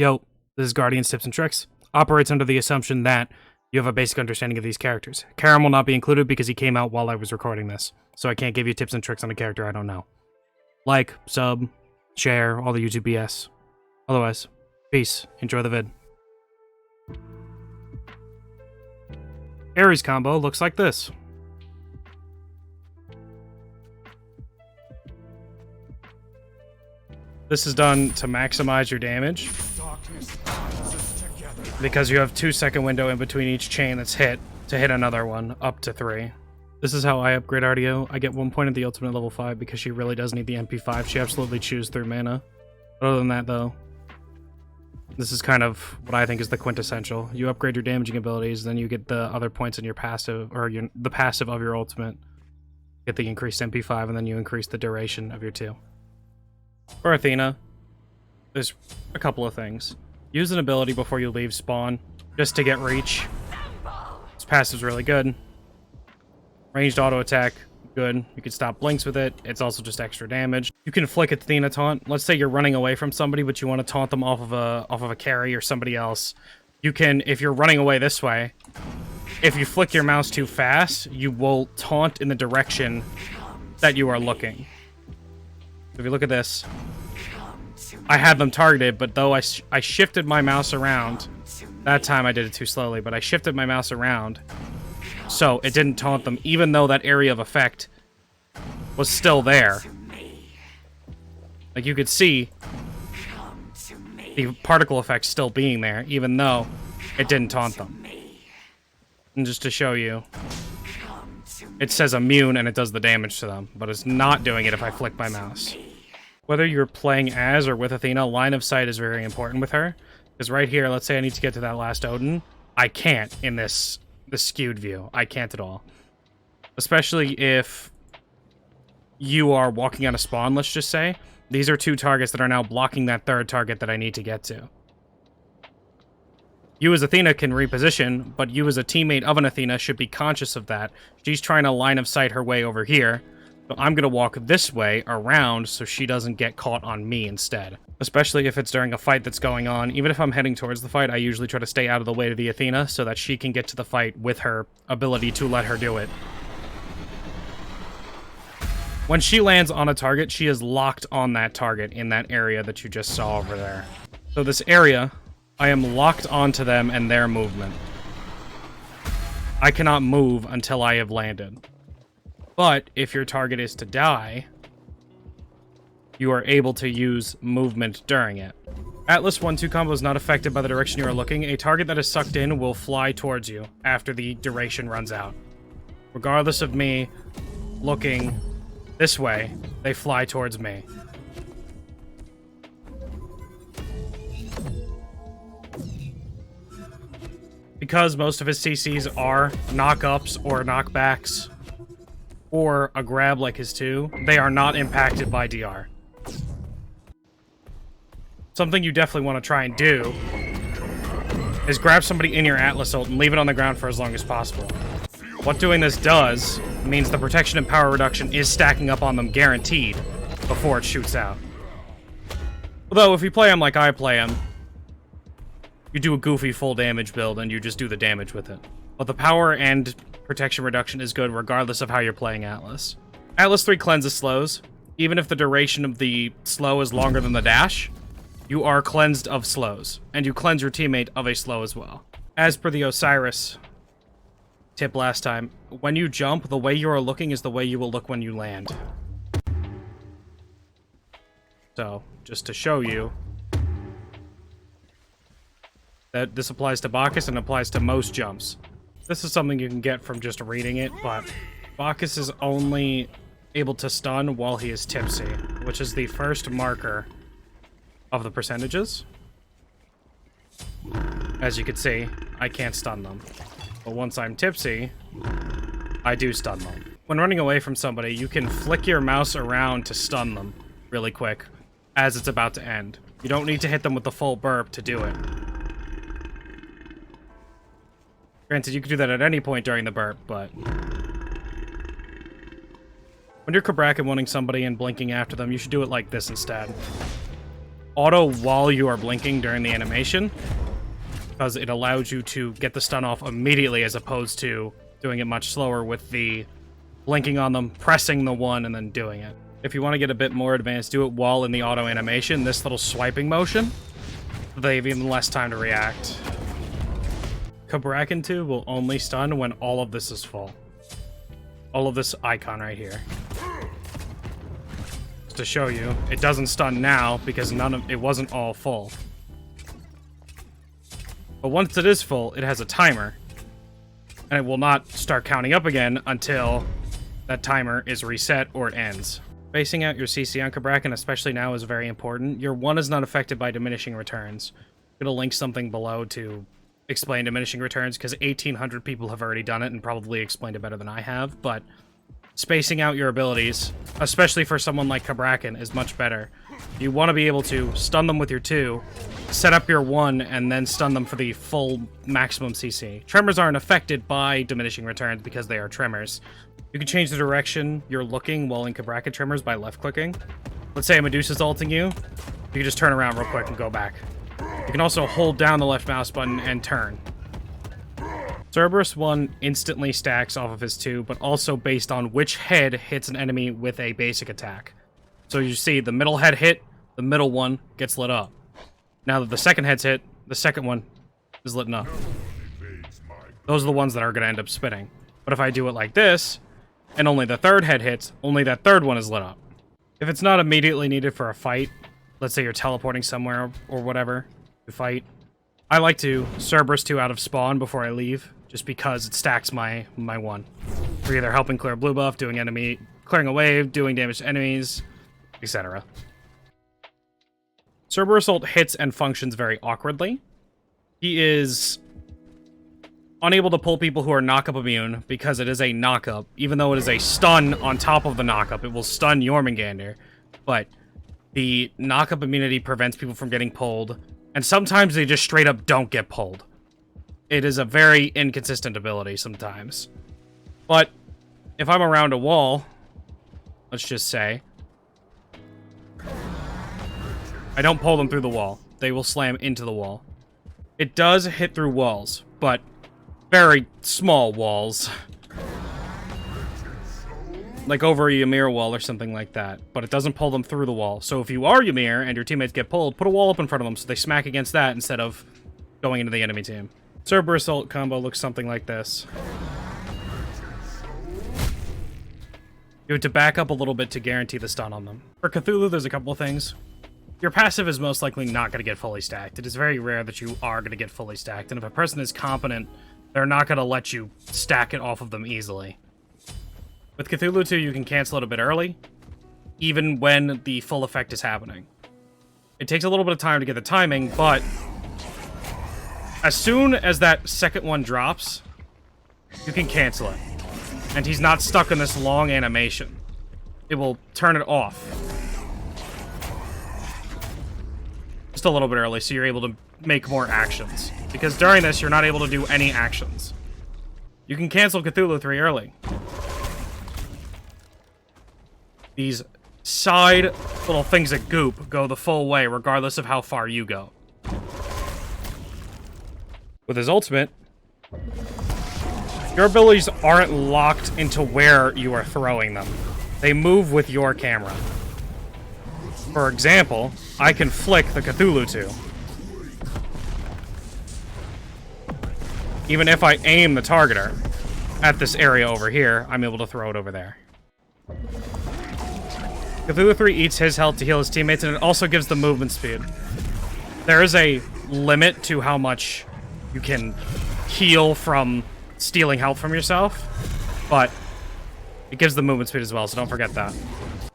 Yo, this is Guardian's Tips and Tricks. Operates under the assumption that you have a basic understanding of these characters. Karam will not be included because he came out while I was recording this, so I can't give you tips and tricks on a character I don't know. Like, sub, share, all the YouTube BS. Otherwise, peace. Enjoy the vid. Ares combo looks like this. This is done to maximize your damage, because you have 2-second window in between each chain that's hit to hit another one, up to 3. This is how I upgrade Artio. I get 1 point at the ultimate level 5 because she really does need the MP5. She absolutely chews through mana. But other than that, though, this is kind of what I think is the quintessential. You upgrade your damaging abilities, then you get the other points in your passive, or the passive of your ultimate. Get the increased MP5, and then you increase the duration of your 2. For Athena, there's a couple of things. Use an ability before you leave spawn, just to get reach. This passive's really good. Ranged auto attack, good. You can stop blinks with it. It's also just extra damage. You can flick Athena taunt. Let's say you're running away from somebody, but you want to taunt them off of a carry or somebody else. You can, if you're running away this way, if you flick your mouse too fast, you will taunt in the direction that you are looking. If you look at this, I had them targeted, but though I shifted my mouse around, that time I did it too slowly, but I shifted my mouse around, so it didn't taunt them, even though that area of effect was still there. Like, you could see the particle effect still being there, even though it didn't taunt them. And just to show you, it says immune and it does the damage to them, but it's not doing it if I flick my mouse. Whether you're playing as or with Athena, line of sight is very important with her. Because right here, let's say I need to get to that last Odin. I can't in this skewed view. I can't at all. Especially if you are walking on a spawn, let's just say. These are 2 targets that are now blocking that 3rd target that I need to get to. You as Athena can reposition, but you as a teammate of an Athena should be conscious of that. She's trying to line of sight her way over here. So I'm going to walk this way around so she doesn't get caught on me instead. Especially if it's during a fight that's going on. Even if I'm heading towards the fight, I usually try to stay out of the way to the Athena so that she can get to the fight with her ability to let her do it. When she lands on a target, she is locked on that target in that area that you just saw over there. So this area, I am locked onto them and their movement. I cannot move until I have landed. But if your target is to die, you are able to use movement during it. Atlas 1-2 combo is not affected by the direction you are looking. A target that is sucked in will fly towards you after the duration runs out. Regardless of me looking this way, they fly towards me. Because most of his CCs are knock-ups or knockbacks, or a grab like his 2, they are not impacted by DR. Something you definitely want to try and do is grab somebody in your Atlas ult and leave it on the ground for as long as possible. What doing this does means the protection and power reduction is stacking up on them guaranteed before it shoots out. Although, if you play him like I play him, you do a goofy full damage build and you just do the damage with it. But the power and protection reduction is good regardless of how you're playing Atlas. Atlas 3 cleanses slows. Even if the duration of the slow is longer than the dash, you are cleansed of slows. And you cleanse your teammate of a slow as well. As per the Osiris tip last time, when you jump, the way you are looking is the way you will look when you land. So, just to show you that this applies to Bacchus and applies to most jumps. This is something you can get from just reading it, but Bacchus is only able to stun while he is tipsy, which is the first marker of the percentages. As you can see, I can't stun them. But once I'm tipsy, I do stun them. When running away from somebody, you can flick your mouse around to stun them really quick as it's about to end. You don't need to hit them with the full burp to do it. Granted, you could do that at any point during the burp, but when you're Cabra wanting somebody and blinking after them, you should do it like this instead. auto while you are blinking during the animation, because it allows you to get the stun off immediately as opposed to doing it much slower with the blinking on them, pressing the one, and then doing it. If you want to get a bit more advanced, do it while in the auto animation, this little swiping motion. They have even less time to react. Cabra 2 will only stun when all of this is full. All of this icon right here. Just to show you, it doesn't stun now because it wasn't all full. But once it is full, it has a timer. And it will not start counting up again until that timer is reset or it ends. Spacing out your CC on Cabra, especially now, is very important. Your 1 is not affected by diminishing returns. I'm gonna link something below to explain diminishing returns, because 1,800 people have already done it and probably explained it better than I have, but spacing out your abilities, especially for someone like Cabra, is much better. You want to be able to stun them with your 2, set up your 1, and then stun them for the full maximum CC. Tremors aren't affected by diminishing returns because they are tremors. You can change the direction you're looking while in Cabra tremors by left-clicking. Let's say a Medusa's ulting you, you can just turn around real quick and go back. You can also hold down the left mouse button and turn. Cerberus 1 instantly stacks off of his 2, but also based on which head hits an enemy with a basic attack. So you see, the middle head hit, the middle one gets lit up. Now that the second head's hit, the second one is lit up. Those are the ones that are going to end up spinning. But if I do it like this, and only the third head hits, only that third one is lit up. If it's not immediately needed for a fight, let's say you're teleporting somewhere or whatever, to fight, I like to Cerberus 2 out of spawn before I leave, just because it stacks my 1. We're either helping clear blue buff, clearing a wave, doing damage to enemies, etc. Cerberus ult hits and functions very awkwardly. He is unable to pull people who are knock-up immune because it is a knock-up. Even though it is a stun on top of the knock-up, it will stun Jormungandr. But the knock-up immunity prevents people from getting pulled, and sometimes they just straight up don't get pulled. It is a very inconsistent ability sometimes. But if I'm around a wall, let's just say, I don't pull them through the wall. They will slam into the wall. It does hit through walls, but very small walls. Like over a Ymir wall or something like that. But it doesn't pull them through the wall. So if you are Ymir and your teammates get pulled, put a wall up in front of them so they smack against that instead of going into the enemy team. Cerberus ult combo looks something like this. You have to back up a little bit to guarantee the stun on them. For Cthulhu, there's a couple of things. Your passive is most likely not going to get fully stacked. It is very rare that you are going to get fully stacked. And if a person is competent, they're not going to let you stack it off of them easily. With Cthulhu 2, you can cancel it a bit early, even when the full effect is happening. It takes a little bit of time to get the timing, but as soon as that second one drops, you can cancel it. And he's not stuck in this long animation. It will turn it off. Just a little bit early, so you're able to make more actions. Because during this, you're not able to do any actions. You can cancel Cthulhu 3 early. These side little things of goop go the full way, regardless of how far you go. With his ultimate, your abilities aren't locked into where you are throwing them. They move with your camera. For example, I can flick the Cthulhu 2. Even if I aim the targeter at this area over here, I'm able to throw it over there. Cthulhu 3 eats his health to heal his teammates, and it also gives them movement speed. There is a limit to how much you can heal from stealing health from yourself, but it gives them movement speed as well, so don't forget that.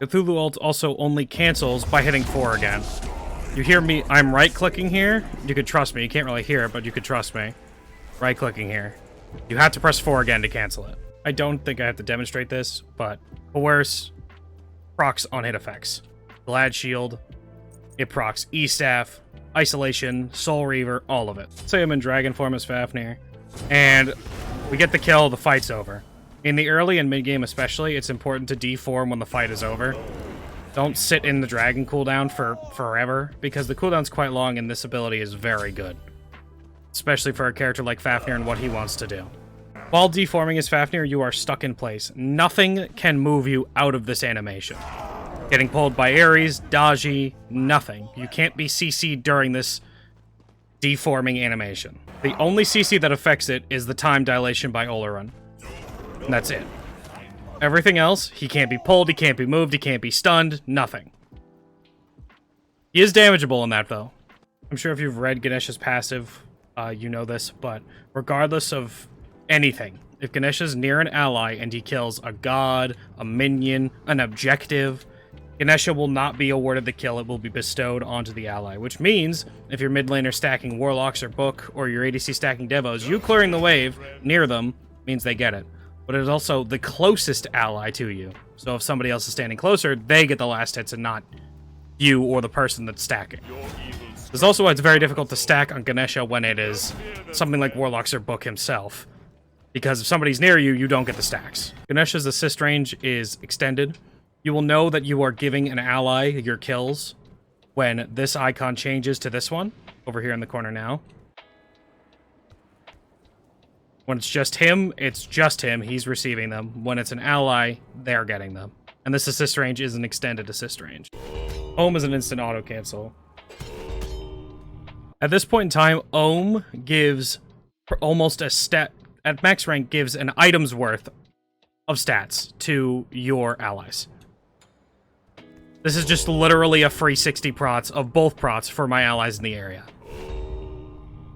Cthulhu ult also only cancels by hitting 4 again. You hear me, I'm right-clicking here. You could trust me. You can't really hear it, but you could trust me. Right-clicking here. You have to press 4 again to cancel it. I don't think I have to demonstrate this, but coerce procs on hit effects. Glad Shield, it procs E-Staff, Isolation, Soul Reaver, all of it. Say I'm in Dragon form as Fafnir, and we get the kill, the fight's over. In the early and mid-game especially, it's important to deform when the fight is over. Don't sit in the dragon cooldown for forever, because the cooldown's quite long and this ability is very good. Especially for a character like Fafnir and what he wants to do. While deforming as Fafnir, you are stuck in place. Nothing can move you out of this animation. Getting pulled by Ares, Daji, nothing. You can't be CC'd during this deforming animation. The only CC that affects it is the time dilation by Oleron. And that's it. Everything else, he can't be pulled, he can't be moved, he can't be stunned, nothing. He is damageable in that, though. I'm sure if you've read Ganesha's passive, you know this, but regardless of anything, if Ganesha's near an ally and he kills a god, a minion, an objective, Ganesha will not be awarded the kill, it will be bestowed onto the ally, which means if your mid laner stacking Warlocks or Book, or your ADC stacking Devos, you clearing the wave near them means they get it. But it is also the closest ally to you. So if somebody else is standing closer, they get the last hits and not you or the person that's stacking. This is also why it's very difficult to stack on Ganesha when it is something like Warlocks or Book himself. Because if somebody's near you, you don't get the stacks. Ganesha's assist range is extended. You will know that you are giving an ally your kills when this icon changes to this one, over here in the corner now. When it's just him, he's receiving them. When it's an ally, they're getting them. And this assist range is an extended assist range. Ohm is an instant auto-cancel. At this point in time, Ohm gives almost a stat, at max rank, gives an item's worth of stats to your allies. This is just literally a free 60 prots of both prots for my allies in the area.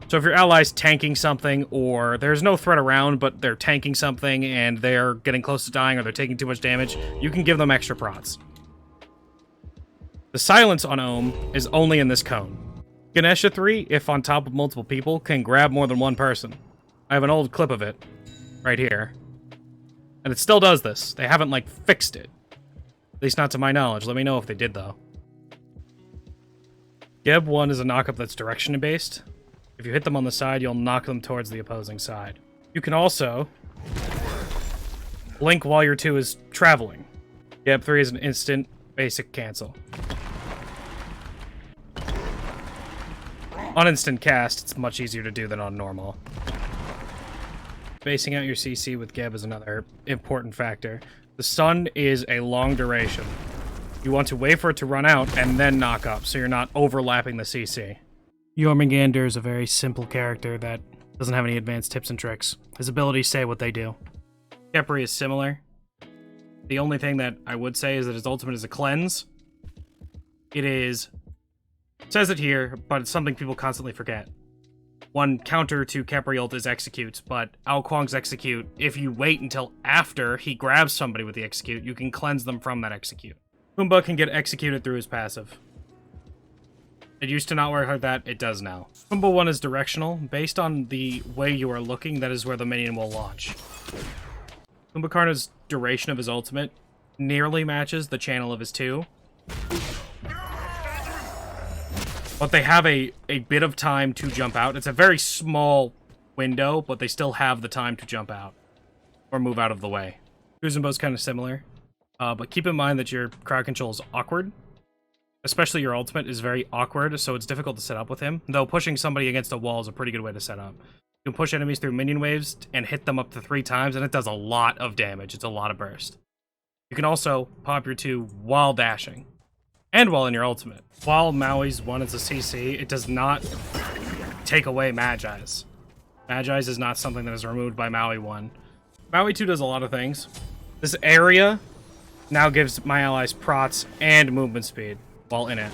So if your ally's tanking something, or there's no threat around, but they're tanking something and they're getting close to dying or they're taking too much damage, you can give them extra prots. The silence on Ohm is only in this cone. Ganesha 3, if on top of multiple people, can grab more than one person. I have an old clip of it right here. And it still does this. They haven't, like, fixed it. At least not to my knowledge. Let me know if they did, though. Geb 1 is a knockup that's direction-based. If you hit them on the side, you'll knock them towards the opposing side. You can also blink while your 2 is traveling. Geb 3 is an instant basic cancel. On instant cast, it's much easier to do than on normal. Spacing out your CC with Geb is another important factor. The stun is a long duration. You want to wait for it to run out and then knock up, so you're not overlapping the CC. Jormungandr is a very simple character that doesn't have any advanced tips and tricks. His abilities say what they do. Khepri is similar. The only thing that I would say is that his ultimate is a cleanse. It says it here, but it's something people constantly forget. One counter to Khepri ult is executes, but Ao Kuang's execute, if you wait until after he grabs somebody with the execute, you can cleanse them from that execute. Khumba can get executed through his passive. It used to not work like that, it does now. Khumba 1 is directional. Based on the way you are looking, that is where the minion will launch. Kumbhakarna's duration of his ultimate nearly matches the channel of his 2. But they have a bit of time to jump out. It's a very small window, but they still have the time to jump out. Or move out of the way. Kuzenbo's kind of similar. But keep in mind that your crowd control is awkward. Especially your ultimate is very awkward, so it's difficult to set up with him. Though pushing somebody against a wall is a pretty good way to set up. You can push enemies through minion waves and hit them up to 3 times, and it does a lot of damage. It's a lot of burst. You can also pop your 2 while dashing. And while in your ultimate. While Maui's 1 is a CC, it does not take away Magi's. Magi's is not something that is removed by Maui 1. Maui 2 does a lot of things. This area now gives my allies prots and movement speed while in it.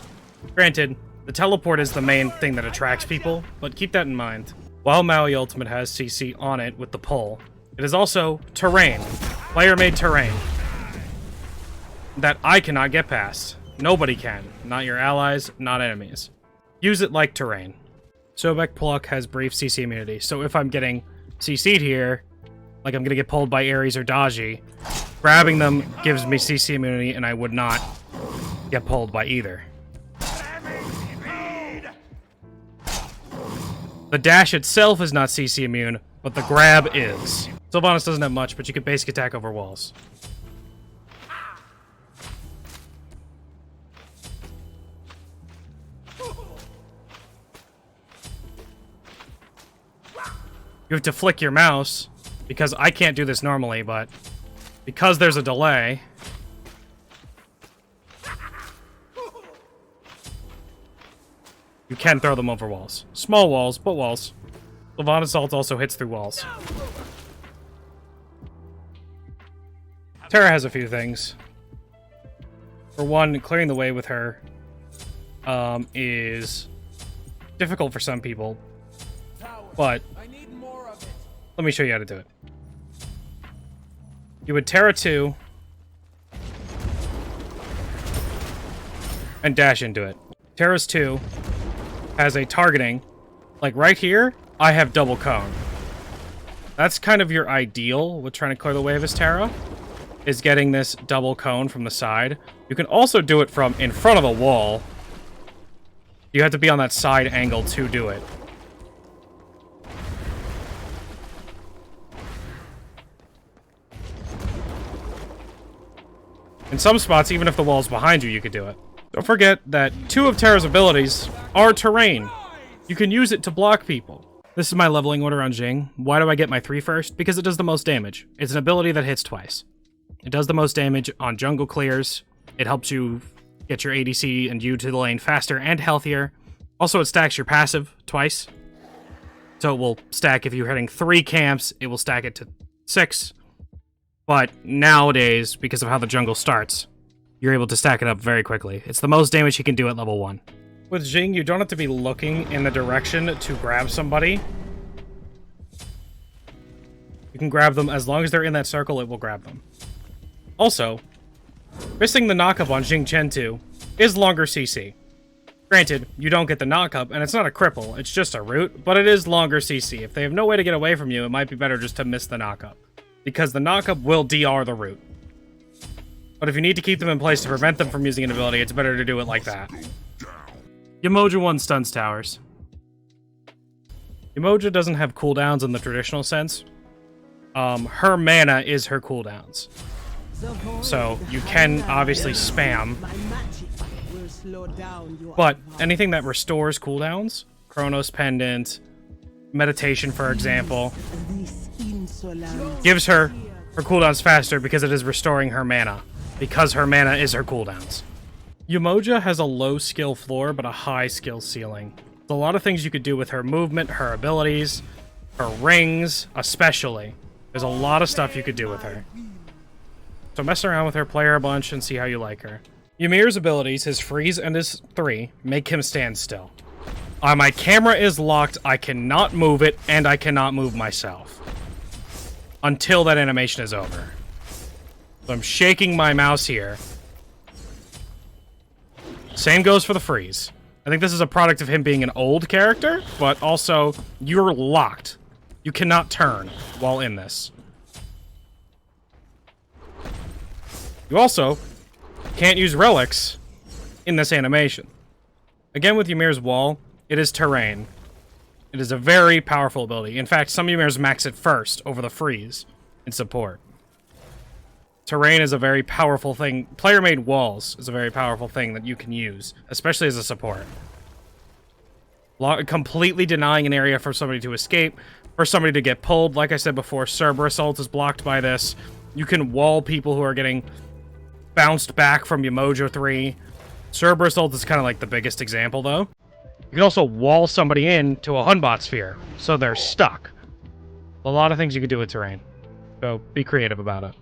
Granted, the teleport is the main thing that attracts people, but keep that in mind. While Maui Ultimate has CC on it with the pull, it is also terrain. Player-made terrain. That I cannot get past. Nobody can. Not your allies, not enemies. Use it like terrain. Sobek Pluck has brief CC immunity, so if I'm getting CC'd here, like I'm gonna get pulled by Ares or Daji, grabbing them gives me CC immunity and I would not get pulled by either. The dash itself is not CC immune, but the grab is. Sylvanas doesn't have much, but you can basic attack over walls. You have to flick your mouse, because I can't do this normally, but because there's a delay, you can throw them over walls. Small walls, but walls. Levant Assault also hits through walls. Terra has a few things. For one, clearing the way with her is difficult for some people, but let me show you how to do it. You would Terra 2 and dash into it. Terra's 2 has a targeting. Like right here, I have double cone. That's kind of your ideal with trying to clear the way of his Terra, is getting this double cone from the side. You can also do it from in front of the wall. You have to be on that side angle to do it. In some spots, even if the wall's behind you, you could do it. Don't forget that 2 of Terra's abilities are terrain. You can use it to block people. This is my leveling order on Xing. Why do I get my 3 first? Because it does the most damage. It's an ability that hits twice. It does the most damage on jungle clears. It helps you get your ADC and you to the lane faster and healthier. Also, it stacks your passive twice. So it will stack if you're hitting 3 camps, it will stack it to 6. But nowadays, because of how the jungle starts, you're able to stack it up very quickly. It's the most damage he can do at level 1. With Xing, you don't have to be looking in the direction to grab somebody. You can grab them as long as they're in that circle, it will grab them. Also, missing the knockup on Xing Tian 2 is longer CC. Granted, you don't get the knockup, and it's not a cripple, it's just a root, but it is longer CC. If they have no way to get away from you, it might be better just to miss the knockup, because the knockup will DR the root. But if you need to keep them in place to prevent them from using an ability, it's better to do it like that. Yemoja 1 stuns towers. Yemoja doesn't have cooldowns in the traditional sense. Her mana is her cooldowns. So you can obviously spam. But anything that restores cooldowns, Chronos Pendant, Meditation for example, gives her cooldowns faster because it is restoring her mana. Because her mana is her cooldowns. Yemoja has a low skill floor, but a high skill ceiling. There's a lot of things you could do with her movement, her abilities, her rings, especially. There's a lot of stuff you could do with her. So mess around with her, play her a bunch, and see how you like her. Ymir's abilities, his freeze and his 3, make him stand still. My camera is locked, I cannot move it, and I cannot move myself. Until that animation is over. So I'm shaking my mouse here. Same goes for the freeze. I think this is a product of him being an old character, but also, you're locked. You cannot turn while in this. You also can't use relics in this animation. Again, with Ymir's wall, it is terrain. It is a very powerful ability. In fact, some Ymirs max it first over the freeze in support. Terrain is a very powerful thing. Player-made walls is a very powerful thing that you can use, especially as a support. Completely denying an area for somebody to escape, for somebody to get pulled. Like I said before, Cerb Assault is blocked by this. You can wall people who are getting bounced back from Yemoja 3. Cerb Assault is kind of like the biggest example, though. You can also wall somebody in to a Hunbot sphere, so they're stuck. A lot of things you can do with terrain. So be creative about it.